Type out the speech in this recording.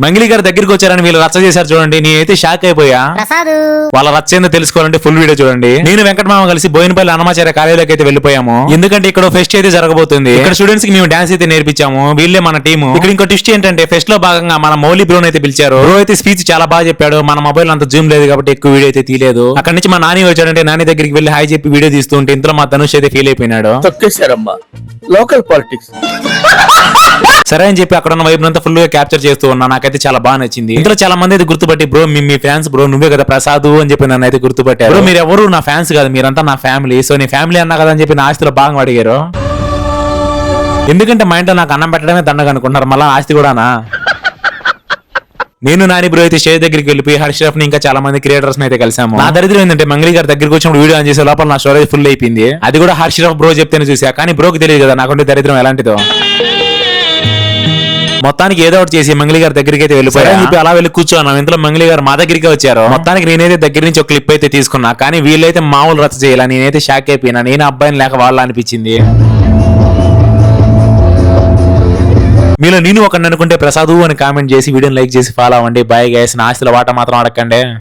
మంగిలి గారి దగ్గరికి వచ్చారని వీళ్ళు రచ్చ చేశారు చూడండి. నేనైతే షాక్ అయిపోయా. వాళ్ళ రచ్చ ఏందో తెలుసుకోవాలంటే ఫుల్ వీడియో చూడండి. నేను వెంకటమామ కలిసి బోయినపల్లి అన్నమాచార్య కాలేజీలోకి అయితే వెళ్ళిపోయాము. ఎందుకంటే ఇక్కడ ఫెస్ట్ అయితే జరగబోతుంది. ఇక్కడ స్టూడెంట్స్ కి మేము డాన్స్ అయితే నేర్పించాము. వీళ్ళే మన టీము. ఇక్కడ ఇంకో ట్విస్ట్ ఏంటంటే ఫెస్ట్ లో భాగంగా మన మౌలి బ్రోన్ అయితే పిలిచారు. బ్రో అయితే స్పీచ్ చాలా బాగా చెప్పాడు. మన మొబైల్ అంత జూమ్ లేదు కాబట్టి ఎక్కువ వీడియో అయితే తీయలేదు. అక్కడ నుంచి మా నాని వచ్చాడంటే నాని దగ్గరికి వెళ్ళి హాయ్ చెప్పి వీడియో తీస్తుంటే ఇంట్లో మా ధనుష్ అయితే ఫీల్ అయిపోయినాడు. లోకల్ పాలిటిక్స్ సరే అని చెప్పి అక్కడ ఉన్న వైపు అంతా ఫుల్ గా క్యాప్చర్ చేస్తూ ఉన్నా. నాకైతే చాలా బాగా నచ్చింది. ఇంట్లో చాలా మంది అయితే గుర్తుపట్టి బ్రో మీ ఫ్యాన్స్ బ్రో, నువ్వే కదా ప్రసాద్ అని చెప్పి నన్ను అయితే గుర్తుపట్టారు. బ్రో మీరు ఎవరు నా ఫ్యాన్స్ కాదు, మీరంతా నా ఫ్యామిలీ. సో నీ ఫ్యామిలీ అన్నా కదా అని చెప్పి నా ఆస్తిలో బాగా అడిగారు. ఎందుకంటే మా ఇంట్లో నాకు అన్నం పెట్టడమే దండగా అనుకుంటున్నారు, మళ్ళీ ఆస్తి కూడానా. నేను నాని బ్రో అయితే స్టేజ్ దగ్గరికి వెళ్ళిపోయి హర్షరఫ్ ని ఇంకా చాలా మంది క్రియేటర్స్ అయితే కలిసాము. నా దరిద్రం ఏంటంటే మంగళి గారి దగ్గరికి వచ్చినప్పుడు వీడియో ఆన్ చేసే లోపల నా స్టోరేజ్ ఫుల్ అయిపోయింది. అది కూడా హర్షరఫ్ బ్రో చెప్తేనే చూసా. కానీ బ్రోకి తెలియదు కదా నాకుంటే దరిద్రం ఎలాంటిదో. మొత్తానికి ఏదో ఒకటి చేసి మంగళి గారి దగ్గరికి అయితే వెళ్ళిపోయాను చెప్పి అలా వెళ్ళి కూర్చోన్నాం. ఇంట్లో మంగళి గారు మా దగ్గరికి వచ్చారు. మొత్తానికి నేనైతే దగ్గర నుంచి ఒక క్లిప్ అయితే తీసుకున్నా. కానీ వీళ్ళైతే మామూలు రచ్చ చేయాల. నేనైతే షాక్ అయిపోయినా. నేను అబ్బాయిని లేక వాళ్ళ అనిపించింది. మీలో నేను ఒకరిని అనుకుంటే ప్రసాద్ అని కామెంట్ చేసి వీడియోని లైక్ చేసి ఫాలో అవ్వండి. Bye guys. నా ఆస్తిలో వాట మాత్రం అడగండి.